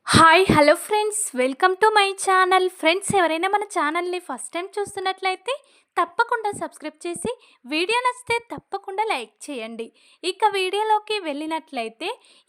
Hi hello friends, welcome to my channel. Friends, ఎవరైనా మన ఛానల్ని ఫస్ట్ టైం చూస్తున్నట్లయితే తప్పకుండా సబ్స్క్రైబ్ చేసి వీడియో నచ్చితే తప్పకుండా లైక్ చేయండి. ఇక వీడియోలోకి వెళ్ళినట్లయితే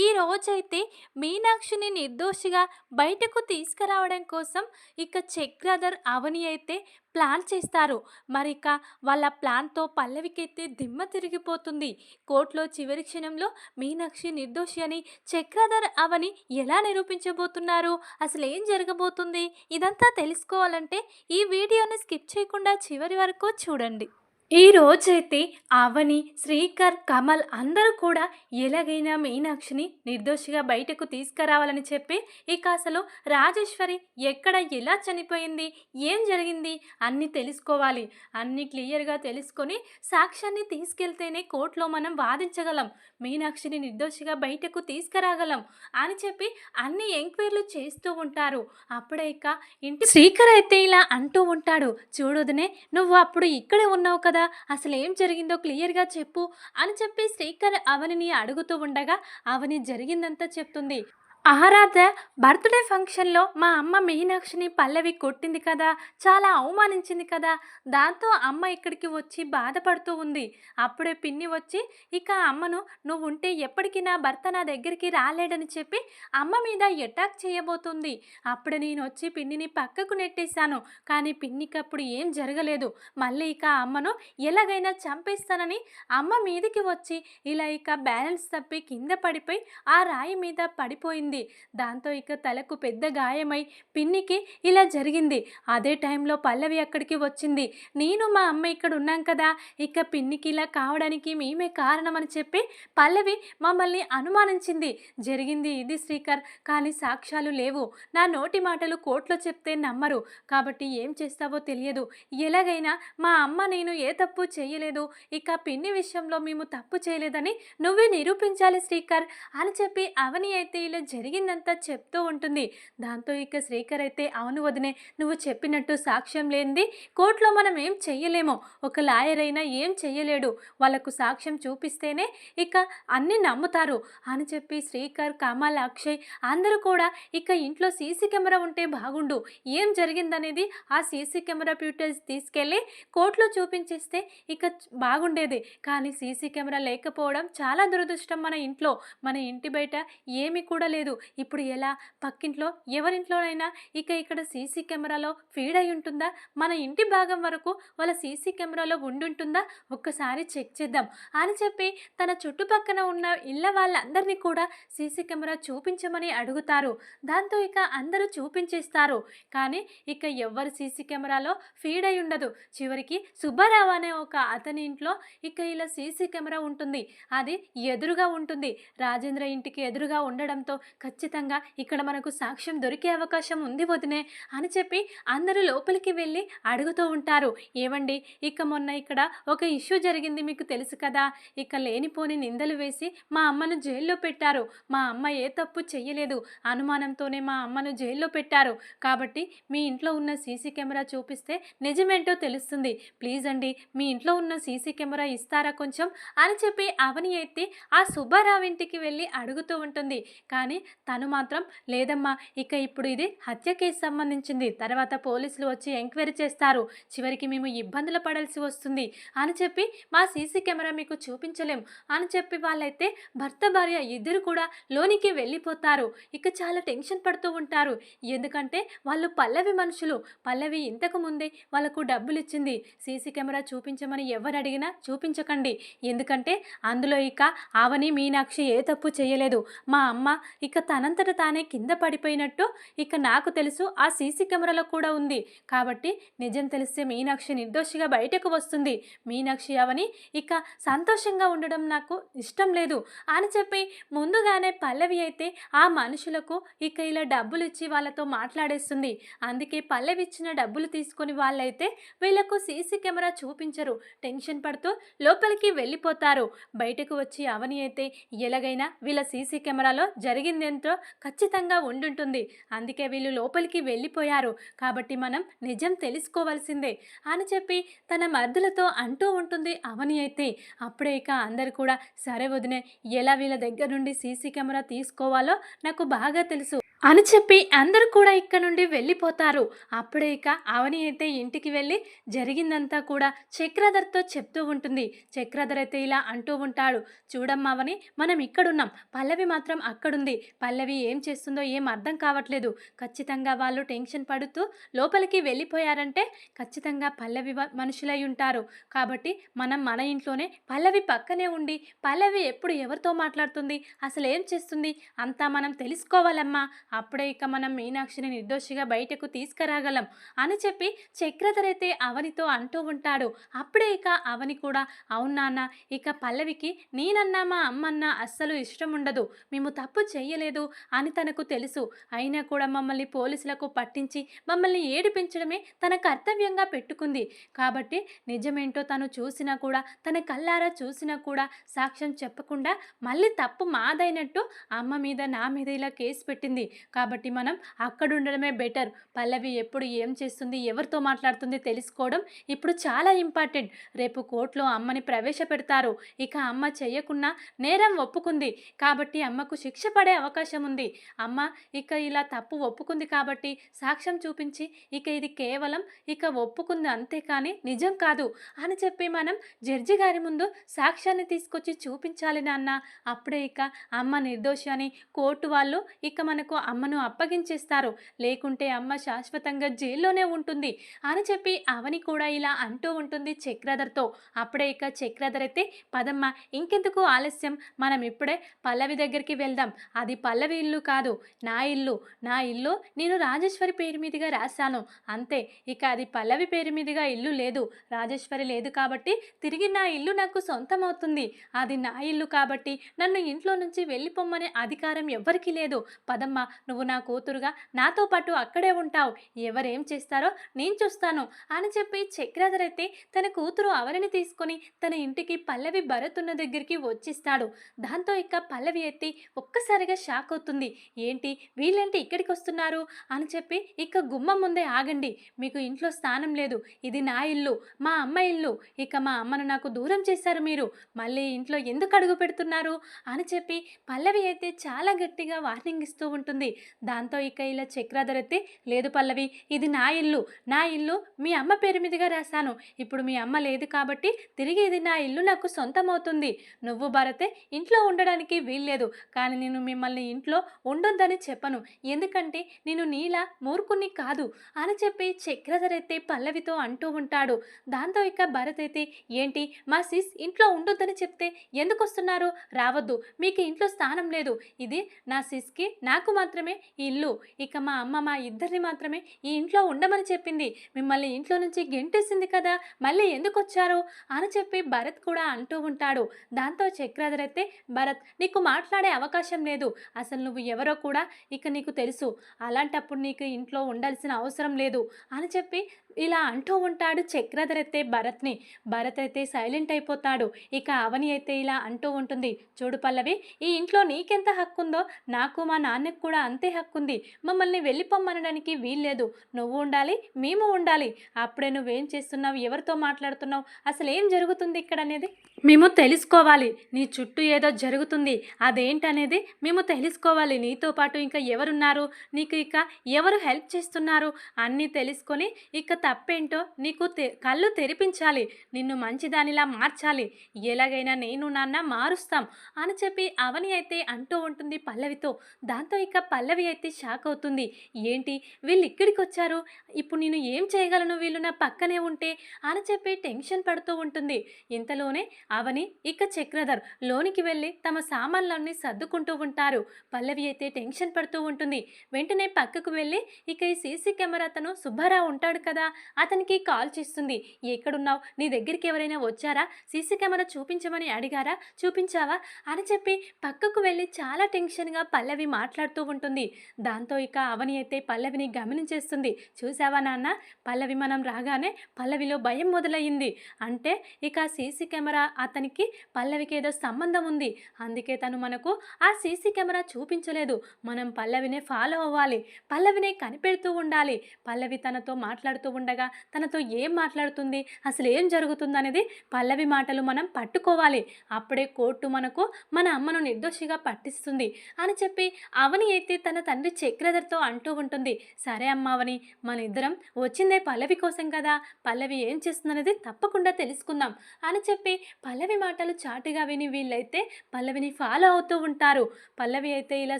ఈ రోజైతే మీనాక్షిని నిర్దోషిగా బయటకు తీసుకురావడం కోసం ఇక చక్రధర్ అవని అయితే ప్లాన్ చేస్తారు. మరి ఇక వాళ్ళ ప్లాన్తో పల్లవికైతే దిమ్మ తిరిగిపోతుంది. కోర్టులో చివరి క్షణంలో మీనాక్షి నిర్దోషి అని చక్రధర్ అవని ఎలా నిరూపించబోతున్నారు, అసలు ఏం జరగబోతుంది, ఇదంతా తెలుసుకోవాలంటే ఈ వీడియోని స్కిప్ చేయకుండా చివరి వరకు చూడండి. ఈ రోజైతే అవని, శ్రీకర్, కమల్ అందరూ కూడా ఎలాగైనా మీనాక్షిని నిర్దోషిగా బయటకు తీసుకురావాలని చెప్పి ఇక అసలు రాజేశ్వరి ఎక్కడ, ఎలా చనిపోయింది, ఏం జరిగింది అన్నీ తెలుసుకోవాలి. అన్నీ క్లియర్గా తెలుసుకొని సాక్ష్యాన్ని తీసుకెళ్తేనే కోర్టులో మనం వాదించగలం, మీనాక్షిని నిర్దోషిగా బయటకు తీసుకురాగలం అని చెప్పి అన్ని ఎంక్వైరీలు చేస్తూ ఉంటారు. అప్పుడే ఇక ఇంటి శ్రీకర్ అయితే ఇలా అంటూ ఉంటాడు, చూడొదనే, నువ్వు అప్పుడు ఇక్కడే ఉన్నావు కదా, అసలు ఏం జరిగిందో క్లియర్గా చెప్పు అని చెప్పి శ్రీకర్ అవనిని అడుగుతూ ఉండగా అవని జరిగిందంతా చెప్తుంది. ఆరాధ బర్త్డే ఫంక్షన్లో మా అమ్మ మీనాక్షిని పల్లవి కొట్టింది కదా, చాలా అవమానించింది కదా, దాంతో అమ్మ ఇక్కడికి వచ్చి బాధపడుతూ ఉంది. అప్పుడే పిన్ని వచ్చి ఇక అమ్మను, నువ్వు ఉంటే ఎప్పటికీ నా భర్త నా దగ్గరికి రాలేడని చెప్పి అమ్మ మీద అటాక్ చేయబోతుంది. అప్పుడు నేను వచ్చి పిన్నిని పక్కకు నెట్టేశాను, కానీ పిన్నికి అప్పుడు ఏం జరగలేదు. మళ్ళీ ఇక అమ్మను ఎలాగైనా చంపేస్తానని అమ్మ మీదికి వచ్చి ఇలా ఇక బ్యాలెన్స్ తప్పి కింద పడిపోయి ఆ రాయి మీద పడిపోయింది. దాంతో ఇక తలకు పెద్ద గాయమై పిన్నికి ఇలా జరిగింది. అదే టైంలో పల్లవి అక్కడికి వచ్చింది. నేను మా అమ్మ ఇక్కడ ఉన్నాం కదా, ఇక పిన్నికి ఇలా కావడానికి మేమే కారణమని చెప్పి పల్లవి మమ్మల్ని అనుమానించింది. జరిగింది ఇది శ్రీకర్, కానీ సాక్ష్యాలు లేవు. నా నోటి మాటలు కోర్టులో చెప్తే నమ్మరు, కాబట్టి ఏం చేస్తావో తెలియదు. ఎలాగైనా మా అమ్మ నేను ఏ తప్పు చేయలేదు, ఇక పిన్ని విషయంలో మేము తప్పు చేయలేదని నువ్వే నిరూపించాలి శ్రీకర్ అని చెప్పి అవని అయితే ఇలా జరిగిందంతా చెప్తూ ఉంటుంది. దాంతో ఇక శ్రీకర్ అయితే, అవును వదినే, నువ్వు చెప్పినట్టు సాక్ష్యం లేనిది కోర్టులో మనం ఏం చెయ్యలేము, ఒక లాయర్ అయినా ఏం చెయ్యలేడు, వాళ్ళకు సాక్ష్యం చూపిస్తేనే ఇక అన్నీ నమ్ముతారు అని చెప్పి శ్రీకర్, కమల్, అక్షయ్ అందరూ కూడా ఇక ఇంట్లో సీసీ కెమెరా ఉంటే బాగుండు, ఏం జరిగిందనేది ఆ సీసీ కెమెరా ఫుటేజ్ తీసుకెళ్ళి కోర్టులో చూపించేస్తే ఇక బాగుండేది. కానీ సీసీ కెమెరా లేకపోవడం చాలా దురదృష్టం. మన ఇంట్లో, మన ఇంటి బయట ఏమీ కూడా లేదు. ఇప్పుడు ఎలా, పక్కింట్లో ఎవరింట్లోనైనా ఇక ఇక్కడ సీసీ కెమెరాలో ఫీడ్ అయి ఉంటుందా, మన ఇంటి భాగం వరకు వాళ్ళ సీసీ కెమెరాలో ఉండుంటుందా, ఒక్కసారి చెక్ చేద్దాం అని చెప్పి తన చుట్టుపక్కన ఉన్న ఇళ్ళ వాళ్ళందరినీ కూడా సీసీ కెమెరా చూపించమని అడుగుతారు. దాంతో ఇక అందరూ చూపించేస్తారు. కానీ ఇక ఎవరు సీసీ కెమెరాలో ఫీడ్ అయి ఉండదు. చివరికి సుబ్బారావు అనే ఒక అతని ఇంట్లో ఇక ఇలా సీసీ కెమెరా ఉంటుంది. అది ఎదురుగా ఉంటుంది, రాజేంద్ర ఇంటికి ఎదురుగా ఉండడంతో ఖచ్చితంగా ఇక్కడ మనకు సాక్ష్యం దొరికే అవకాశం ఉంది వదినే అని చెప్పి అందరూ లోపలికి వెళ్ళి అడుగుతూ ఉంటారు. ఏవండి, ఇక మొన్న ఇక్కడ ఒక ఇష్యూ జరిగింది మీకు తెలుసు కదా, ఇక లేనిపోని నిందలు వేసి మా అమ్మను జైల్లో పెట్టారు. మా అమ్మ ఏ తప్పు చెయ్యలేదు, అనుమానంతోనే మా అమ్మను జైల్లో పెట్టారు. కాబట్టి మీ ఇంట్లో ఉన్న సీసీ కెమెరా చూపిస్తే నిజమేంటో తెలుస్తుంది. ప్లీజ్ అండి, మీ ఇంట్లో ఉన్న సీసీ కెమెరా ఇస్తారా కొంచెం అని చెప్పి అవని అయితే ఆ సుబ్బారావు ఇంటికి వెళ్ళి అడుగుతూ ఉంటుంది. కానీ తను మాత్రం, లేదమ్మా, ఇక ఇప్పుడు ఇది హత్య కేసు సంబంధించింది, తర్వాత పోలీసులు వచ్చి ఎంక్వైరీ చేస్తారు, చివరికి మేము ఇబ్బందులు పడాల్సి వస్తుంది అని చెప్పి మా సీసీ కెమెరా మీకు చూపించలేం అని చెప్పి వాళ్ళైతే భర్త భార్య ఇద్దరు కూడా లోనికి వెళ్ళిపోతారు. ఇక చాలా టెన్షన్ పడుతూ ఉంటారు. ఎందుకంటే వాళ్ళు పల్లవి మనుషులు. పల్లవి ఇంతకు ముందే వాళ్ళకు డబ్బులు ఇచ్చింది. సీసీ కెమెరా చూపించమని ఎవరు అడిగినా చూపించకండి, ఎందుకంటే అందులో ఇక అవని, మీనాక్షి ఏ తప్పు చేయలేదు. మా అమ్మ ఇక తనంతట తానే కింద పడిపోయినట్టు ఇక నాకు తెలుసు, ఆ సీసీ కెమెరాలో కూడా ఉంది. కాబట్టి నిజం తెలిస్తే మీనాక్షి నిర్దోషిగా బయటకు వస్తుంది. మీనాక్షి అవని ఇక సంతోషంగా ఉండడం నాకు ఇష్టం లేదు అని చెప్పి ముందుగానే పల్లవి అయితే ఆ మనుషులకు ఇక ఇలా డబ్బులు ఇచ్చి వాళ్ళతో మాట్లాడేస్తుంది. అందుకే పల్లవి ఇచ్చిన డబ్బులు తీసుకొని వాళ్ళైతే వీళ్ళకు సీసీ కెమెరా చూపించరు. టెన్షన్ పడుతూ లోపలికి వెళ్ళిపోతారు. బయటకు వచ్చి అవని అయితే ఎలాగైనా వీళ్ళ సీసీ కెమెరాలో జరిగిందేంటో ఖచ్చితంగా ఉండుంటుంది, అందుకే వీళ్ళు లోపలికి వెళ్ళిపోయారు, కాబట్టి మనం నిజం తెలుసుకోవాల్సిందే అని చెప్పి తన మర్దులతో అంటూ ఉంటుంది అవని అయితే. అప్పుడే ఇక అందరు కూడా, సరే వదినే, ఎలా వీళ్ళ దగ్గర నుండి సీసీ కెమెరా తీసుకోవాలో నాకు బాగా తెలుసు, అని చెప్పి అందరూ కూడా ఇక్కడ నుండి వెళ్ళిపోతారు. అప్పుడే ఇక అవని అయితే ఇంటికి వెళ్ళి జరిగిందంతా కూడా చక్రధర్‌తో చెప్తూ ఉంటుంది. చక్రధర్ అయితే ఇలా అంటూ ఉంటాడు, "చూడమ్మా అవని, మనం ఇక్కడున్నాం. పల్లవి మాత్రం అక్కడుంది. పల్లవి ఏం చేస్తుందో ఏం అర్థం కావట్లేదు. ఖచ్చితంగా వాళ్ళు టెన్షన్ పడుతూ లోపలికి వెళ్ళిపోయారంటే ఖచ్చితంగా పల్లవి మనుషులై ఉంటారు. కాబట్టి మనం మన ఇంట్లోనే పల్లవి పక్కనే ఉండి, పల్లవి ఎప్పుడు ఎవరితో మాట్లాడుతుంది, అసలేం చేస్తుంది అంతా మనం తెలుసుకోవాలమ్మా. అప్పుడే ఇక మనం మీనాక్షిని నిర్దోషిగా బయటకు తీసుకురాగలం" అని చెప్పి చక్రధర్ అయితే అవనితో అంటూ ఉంటాడు. అప్పుడే ఇక అవని కూడా, "అవును నాన్న, ఇక పల్లవికి నేనన్నా మా అమ్మన్నా అస్సలు ఇష్టం ఉండదు. మేము తప్పు చెయ్యలేదు అని తనకు తెలుసు. అయినా కూడా మమ్మల్ని పోలీసులకు పట్టించి మమ్మల్ని ఏడిపించడమే తన కర్తవ్యంగా పెట్టుకుంది. కాబట్టి నిజమేంటో తను చూసినా కూడా, తన కళ్ళారా చూసినా కూడా సాక్ష్యం చెప్పకుండా మళ్ళీ తప్పు మాదైనట్టు అమ్మ మీద నా మీద ఇలా కేసు పెట్టింది. కాబట్టి మనం అక్కడుండడమే బెటర్. పల్లవి ఎప్పుడు ఏం చేస్తుంది, ఎవరితో మాట్లాడుతుంది తెలుసుకోవడం ఇప్పుడు చాలా ఇంపార్టెంట్. రేపు కోర్టులో అమ్మని ప్రవేశపెడతారు. ఇక అమ్మ చెయ్యకున్నా నేరం ఒప్పుకుంది కాబట్టి అమ్మకు శిక్ష పడే అవకాశం ఉంది. అమ్మ ఇక ఇలా తప్పు ఒప్పుకుంది కాబట్టి సాక్ష్యం చూపించి ఇక ఇది కేవలం ఇక ఒప్పుకుంది అంతేకాని నిజం కాదు అని చెప్పి మనం జడ్జి గారి ముందు సాక్ష్యాన్ని తీసుకొచ్చి చూపించాలి నాన్న. అప్పుడే ఇక అమ్మ నిర్దోషి అని కోర్టు వాళ్ళు ఇక మనకు అమ్మను అప్పగించేస్తారు. లేకుంటే అమ్మ శాశ్వతంగా జైల్లోనే ఉంటుంది" అని చెప్పి అవని కూడా ఇలా అంటూ ఉంటుంది చక్రధర్తో. అప్పుడే ఇక చక్రధర్ అయితే, "పదమ్మ, ఇంకెందుకు ఆలస్యం, మనం ఇప్పుడే పల్లవి దగ్గరికి వెళ్దాం. అది పల్లవి ఇల్లు కాదు, నా ఇల్లు. నా ఇల్లు నేను రాజేశ్వరి పేరు మీదుగా రాశాను అంతే. ఇక అది పల్లవి పేరు మీదుగా ఇల్లు లేదు, రాజేశ్వరి లేదు కాబట్టి తిరిగి నా ఇల్లు నాకు సొంతమవుతుంది. అది నా ఇల్లు కాబట్టి నన్ను ఇంట్లో నుంచి వెళ్ళిపోమ్మనే అధికారం ఎవ్వరికీ లేదు. పదమ్మ, నువ్వు నా కూతురుగా నాతో పాటు అక్కడే ఉంటావు. ఎవరేం చేస్తారో నేను చూస్తాను" అని చెప్పి చక్రధర్ అయితే తన కూతురు అవనిని తీసుకొని తన ఇంటికి పల్లవి భరత్ ఉన్న దగ్గరికి వచ్చిస్తాడు. దాంతో ఇక పల్లవి అయితే ఒక్కసారిగా షాక్ అవుతుంది. "ఏంటి వీళ్ళేంటి ఇక్కడికి వస్తున్నారు" అని చెప్పి, "ఇక గుమ్మం ముందే ఆగండి, మీకు ఇంట్లో స్థానం లేదు. ఇది నా ఇల్లు, మా అమ్మ ఇల్లు. ఇక మా అమ్మను నాకు దూరం చేశారు మీరు. మళ్ళీ ఇంట్లో ఎందుకు అడుగు పెడుతున్నారు" అని చెప్పి పల్లవి అయితే చాలా గట్టిగా వార్నింగ్ ఇస్తూ ఉంటుంది. దాంతో ఇక ఇలా చక్రధర్ అయితే, "లేదు పల్లవి, ఇది నా ఇల్లు. నా ఇల్లు మీ అమ్మ పేరు మీదుగా రాశాను. ఇప్పుడు మీ అమ్మ లేదు కాబట్టి తిరిగి ఇది నా ఇల్లు నాకు సొంతమవుతుంది. నువ్వు భరతే ఇంట్లో ఉండడానికి వీల్లేదు. కానీ నేను మిమ్మల్ని ఇంట్లో ఉండొద్దని చెప్పను. ఎందుకంటే నేను నీలా మూర్ఖుణ్ణి కాదు" అని చెప్పి చక్రధర్ అయితే పల్లవితో అంటూ ఉంటాడు. దాంతో ఇక భరత్ అయితే, "ఏంటి మా సిస్ ఇంట్లో ఉండొద్దని చెప్తే ఎందుకు వస్తున్నారు? రావద్దు, మీకు ఇంట్లో స్థానం లేదు. ఇది నా సిస్కి నాకు మాత్రమే ఈ ఇల్లు. ఇక మా అమ్మ మా ఇద్దరిని మాత్రమే ఈ ఇంట్లో ఉండమని చెప్పింది. మిమ్మల్ని ఇంట్లో నుంచి గెంటేసింది కదా, మళ్ళీ ఎందుకు వచ్చారు" అని చెప్పి భరత్ కూడా అంటూ ఉంటాడు. దాంతో చక్రధర్ అయితే, "భరత్, నీకు మాట్లాడే అవకాశం లేదు. అసలు నువ్వు ఎవరో కూడా ఇక నీకు తెలుసు. అలాంటప్పుడు నీకు ఇంట్లో ఉండాల్సిన అవసరం లేదు" అని చెప్పి ఇలా అంటూ ఉంటాడు చక్రధర్ అయితే భరత్ని. భరత్ అయితే సైలెంట్ అయిపోతాడు. ఇక అవని అయితే ఇలా అంటూ ఉంటుంది, "చూడు పల్లవి, ఈ ఇంట్లో నీకెంత హక్కుందో నాకు మా నాన్నకు కూడా అంతే హక్కుంది. మమ్మల్ని వెళ్ళిపోమ్మనడానికి వీల్లేదు. నువ్వు ఉండాలి, మేము ఉండాలి. అప్పుడే నువ్వేం చేస్తున్నావు, ఎవరితో మాట్లాడుతున్నావు, అసలు ఏం జరుగుతుంది ఇక్కడ అనేది మేము తెలుసుకోవాలి. నీ చుట్టూ ఏదో జరుగుతుంది, అదేంటనేది మేము తెలుసుకోవాలి. నీతో పాటు ఇంకా ఎవరున్నారు, నీకు ఇక ఎవరు హెల్ప్ చేస్తున్నారు అన్నీ తెలుసుకొని ఇక తప్పేంటో నీకు కళ్ళు తెరిపించాలి. నిన్ను మంచిదానిలా మార్చాలి. ఎలాగైనా నేను నాన్న మారుస్తాం" అని చెప్పి అవని అయితే అంటూ ఉంటుంది పల్లవితో. దాంతో ఇక పల్లవి అయితే షాక్ అవుతుంది. "ఏంటి వీళ్ళు ఇక్కడికి వచ్చారు, ఇప్పుడు నేను ఏం చేయగలను వీళ్ళు నా పక్కనే ఉంటే" అని చెప్పి టెన్షన్ పడుతూ ఉంటుంది. ఇంతలోనే అవని ఇక చక్రధర్ లోనికి వెళ్ళి తమ సామాన్లన్నీ సర్దుకుంటూ ఉంటారు. పల్లవి అయితే టెన్షన్ పడుతూ ఉంటుంది. వెంటనే పక్కకు వెళ్ళి ఇక ఈ సీసీ కెమెరా అతను సుబ్బారావు ఉంటాడు కదా, అతనికి కాల్ చేస్తుంది. "ఎక్కడున్నావు, నీ దగ్గరికి ఎవరైనా వచ్చారా, సీసీ కెమెరా చూపించమని అడిగారా, చూపించావా" అని చెప్పి పక్కకు వెళ్ళి చాలా టెన్షన్గా పల్లవి మాట్లాడుతూ ఉంటుంది. దాంతో ఇక అవని అయితే పల్లవిని గమనించేస్తుంది. "చూసావా నాన్న, పల్లవి మనం రాగానే పల్లవిలో భయం మొదలయ్యింది. అంటే ఇక సీసీ కెమెరా అతనికి పల్లవికి ఏదో సంబంధం ఉంది. అందుకే తను మనకు ఆ సీసీ కెమెరా చూపించలేదు. మనం పల్లవినే ఫాలో అవ్వాలి, పల్లవినే కనిపెడుతూ ఉండాలి. పల్లవి తనతో మాట్లాడుతూ ఉండగా తనతో ఏం మాట్లాడుతుంది, అసలు ఏం జరుగుతుందనేది పల్లవి మాటలు మనం పట్టుకోవాలి. అప్పుడే కోర్టు మనకు మన అమ్మను నిర్దోషిగా పట్టిస్తుంది" అని చెప్పి అవని అయితే అయితే తన తండ్రి చక్రధర్తో అంటూ ఉంటుంది, సరే అమ్మ అవని, మన ఇద్దరం వచ్చిందే పల్లవి కోసం కదా, పల్లవి ఏం చేస్తుందనేది తప్పకుండా తెలుసుకుందాం అని చెప్పి పల్లవి మాటలు చాటుగా విని వీళ్ళైతే పల్లవిని ఫాలో అవుతూ ఉంటారు. పల్లవి అయితే ఇలా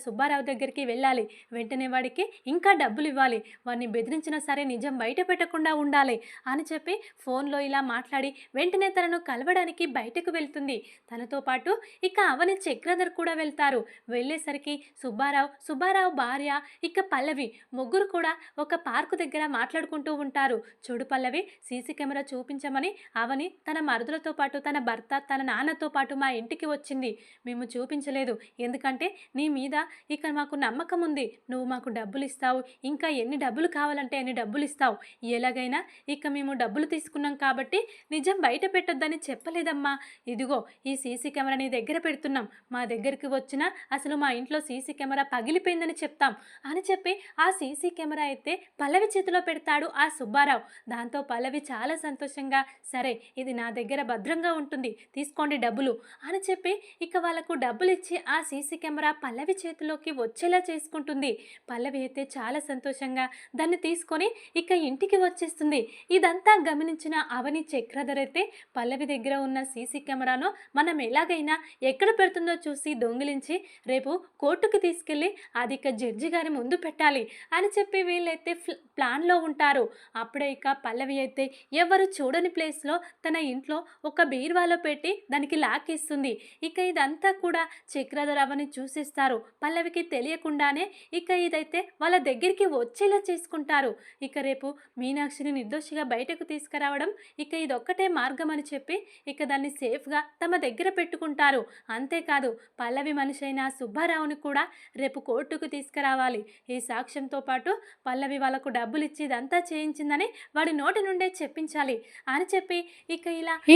సుబ్బారావు దగ్గరికి వెళ్ళాలి, వెంటనే వాడికి ఇంకా డబ్బులు ఇవ్వాలి, వాడిని బెదిరించినా సరే నిజం బయట పెట్టకుండా ఉండాలి అని చెప్పి ఫోన్లో ఇలా మాట్లాడి వెంటనే తనను కలవడానికి బయటకు వెళ్తుంది. తనతో పాటు ఇక అవని చక్రధర్ కూడా వెళ్తారు. వెళ్ళేసరికి సుబ్బారావు భార్య ఇక పల్లవి ముగ్గురు కూడా ఒక పార్కు దగ్గర మాట్లాడుకుంటూ ఉంటారు. చూడు పల్లవి, సీసీ కెమెరా చూపించమని అవని తన మరుదులతో పాటు తన భర్త తన నాన్నతో పాటు మా ఇంటికి వచ్చింది. మేము చూపించలేదు, ఎందుకంటే నీ మీద ఇక మాకు నమ్మకం ఉంది, నువ్వు మాకు డబ్బులు ఇస్తావు, ఇంకా ఎన్ని డబ్బులు కావాలంటే అన్ని డబ్బులు ఇస్తావు, ఎలాగైనా ఇక మేము డబ్బులు తీసుకున్నాం కాబట్టి నిజం బయట పెట్టొద్దని చెప్పలేదమ్మా. ఇదిగో ఈ సీసీ కెమెరా నీ దగ్గర పెడుతున్నాం, మా దగ్గరికి వచ్చినా అసలు మా ఇంట్లో సీసీ కెమెరా పగిలిపోయిందని చెప్తాం అని చెప్పి ఆ సీసీ కెమెరా అయితే పల్లవి చేతిలో పెడతాడు ఆ సుబ్బారావు. దాంతో పల్లవి చాలా సంతోషంగా, సరే ఇది నా దగ్గర భద్రంగా ఉంటుంది, తీసుకోండి డబ్బులు అని చెప్పి ఇక వాళ్ళకు డబ్బులు ఇచ్చి ఆ సీసీ కెమెరా పల్లవి చేతిలోకి వచ్చేలా చేసుకుంటుంది. పల్లవి అయితే చాలా సంతోషంగా దాన్ని తీసుకొని ఇక ఇంటికి వచ్చేస్తుంది. ఇదంతా గమనించిన అవని చక్రధర్ అయితే పల్లవి దగ్గర ఉన్న సీసీ కెమెరాను మనం ఎలాగైనా ఎక్కడ పెడుతుందో చూసి దొంగిలించి రేపు కోర్టుకు తీసుకెళ్ళి అది ఇక జడ్జి గారి ముందు పెట్టాలి అని చెప్పి వీళ్ళైతే ప్లాన్లో ఉంటారు. అప్పుడే ఇక పల్లవి అయితే ఎవరు చూడని ప్లేస్లో తన ఇంట్లో ఒక బీరువాలో పెట్టి దానికి లాక్ ఇస్తుంది. ఇక ఇదంతా కూడా చక్రధర్ అవని చూసిస్తారు. పల్లవికి తెలియకుండానే ఇక ఇదైతే వాళ్ళ దగ్గరికి వచ్చేలా చేసుకుంటారు. ఇక రేపు మీనాక్షిని నిర్దోషిగా బయటకు తీసుకురావడం ఇక ఇదొక్కటే మార్గం అని చెప్పి ఇక దాన్ని సేఫ్గా తమ దగ్గర పెట్టుకుంటారు. అంతేకాదు పల్లవి మనిషి అయిన సుబ్బారావుని కూడా రేపు కోర్టుకు తీసుకురావాలి. ఈ సాక్ష్యంతో పాటు పల్లవి వాళ్ళకు డబ్బులు ఇచ్చి ఇదంతా చేయించిందని వాడి నోటి నుండే చెప్పించాలి అని చెప్పి ఇక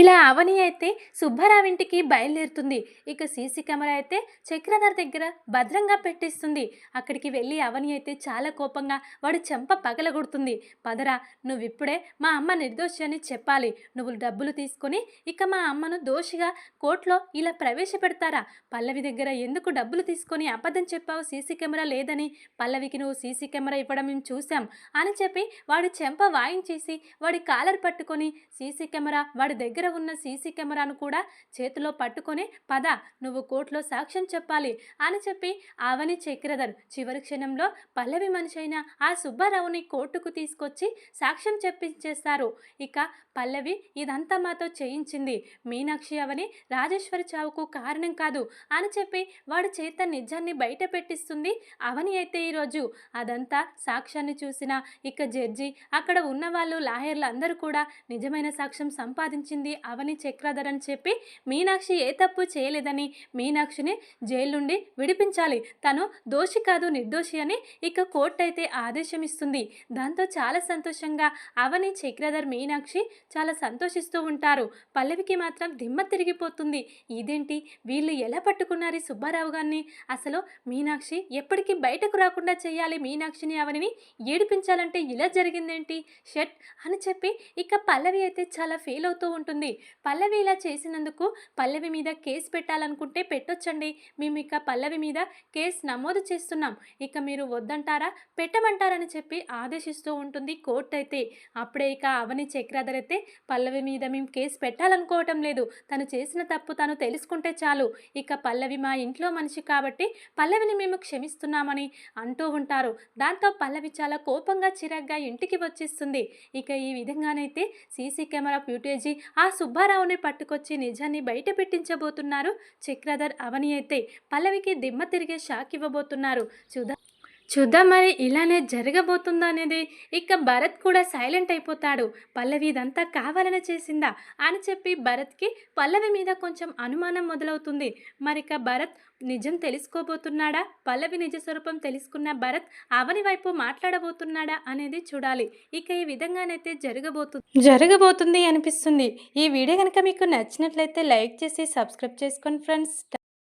ఇలా అవని అయితే సుబ్బారావు ఇంటికి బయలుదేరుతుంది. ఇక సీసీ కెమెరా అయితే చక్రధర్ దగ్గర భద్రంగా పెట్టిస్తుంది. అక్కడికి వెళ్ళి అవని అయితే చాలా కోపంగా వాడు చెంప పగలగొడుతుంది. పదరా, నువ్విప్పుడే మా అమ్మ నిర్దోషి అని చెప్పాలి, నువ్వు డబ్బులు తీసుకొని ఇక మా అమ్మను దోషిగా కోర్టులో ఇలా ప్రవేశపెడతారా, పల్లవి దగ్గర ఎందుకు డబ్బులు తీసుకొని అబద్ధం చెప్పావు, సీసీ కెమెరా లేదని, పల్లవికి నువ్వు సీసీ కెమెరా ఇవ్వడం మేము చూసాం అని చెప్పి వాడి చెంప వాయించేసి వాడి కాలర్ పట్టుకొని సీసీ కెమెరా వాడి దగ్గర ఉన్న సీసీ కెమెరాను కూడా చేతిలో పట్టుకొని పద నువ్వు కోర్టులో సాక్ష్యం చెప్పాలి అని చెప్పి అవని చక్రధర్ చివరి క్షణంలో పల్లవి మనిషి అయిన ఆ సుబ్బారావుని కోర్టుకు తీసుకొచ్చి సాక్ష్యం చెప్పించేస్తారు. ఇక పల్లవి ఇదంతా మాతో చేయించింది, మీనాక్షి అవని రాజేశ్వరి చావుకు కారణం కాదు అని చెప్పి వాడి చేత నిజాన్ని బయట పెట్టిస్తుంది అవని అయితే ఈరోజు. అదంతా సాక్ష్యాన్ని చూసిన ఇక జడ్జి అక్కడ ఉన్న వాళ్ళు లాయర్లు అందరూ కూడా నిజమైన సాక్ష్యం సంపాదించింది అవని చక్రధర్ అని చెప్పి మీనాక్షి ఏ తప్పు చేయలేదని మీనాక్షిని జైలు నుండి విడిపించాలి, తను దోషి కాదు నిర్దోషి అని ఇక కోర్టు అయితే ఆదేశం ఇస్తుంది. దాంతో చాలా సంతోషంగా అవని చక్రధర్ మీనాక్షి చాలా సంతోషిస్తూ ఉంటారు. పల్లవికి మాత్రం దిమ్మ తిరిగిపోతుంది. ఇదేంటి వీళ్ళు ఎలా పట్టుకున్నారు సుబ్బారావు గారిని, అసలు మీనాక్షి ఎప్పటికీ బయటకు రాకుండా చేయాలి, మీనాక్షిని అవనిని ఏడిపించాలంటే ఇలా జరిగిందేంటి షట్ అని చెప్పి ఇక పల్లవి అయితే చాలా ఫీల్ అవుతూ ఉంటుంది. పల్లవి ఇలా చేసినందుకు పల్లవి మీద కేసు పెట్టాలనుకుంటే పెట్టొచ్చండి, మేము ఇక పల్లవి మీద కేసు నమోదు చేస్తున్నాం, ఇక మీరు వద్దంటారా పెట్టమంటారని చెప్పి ఆదేశిస్తూ ఉంటుంది కోర్టు అయితే. అప్పుడే ఇక అవని చక్రధర్ అయితే పల్లవి మీద మేము కేసు పెట్టాలనుకోవటం లేదు, తను చేసిన తప్పు తను తెలుసుకుంటే చాలు, ఇక పల్లవి మా ఇంట్లో మనిషి కాబట్టి పల్లవిని మేము క్షమిస్తున్నామని అంటూ ఉంటారు. దాంతో పల్లవి చాలా కోపంగా చిరాగ్గా ఇంటికి వచ్చేస్తుంది. ఇక ఈ విధంగానైతే సీసీ కెమెరా ఫ్యూటేజీ ఆ సుబ్బారావుని పట్టుకొచ్చి నిజాన్ని బయట పెట్టించబోతున్నారు చక్రధర్ అవని అయితే. పల్లవికి దిమ్మ తిరిగే షాక్ ఇవ్వబోతున్నారు. చూద్దాం మరి ఇలానే జరగబోతుందా అనేది. ఇక భరత్ కూడా సైలెంట్ అయిపోతాడు. పల్లవి ఇదంతా కావాలని చేసిందా అని చెప్పి భరత్కి పల్లవి మీద కొంచెం అనుమానం మొదలవుతుంది. మరిక భరత్ నిజం తెలుసుకోబోతున్నాడా, పల్లవి నిజ స్వరూపం తెలుసుకున్న భరత్ అవని వైపు మాట్లాడబోతున్నాడా అనేది చూడాలి. ఇక ఈ విధంగానైతే జరగబోతుంది అనిపిస్తుంది. ఈ వీడియో కనుక మీకు నచ్చినట్లయితే లైక్ చేసి సబ్స్క్రైబ్ చేసుకోండి ఫ్రెండ్స్.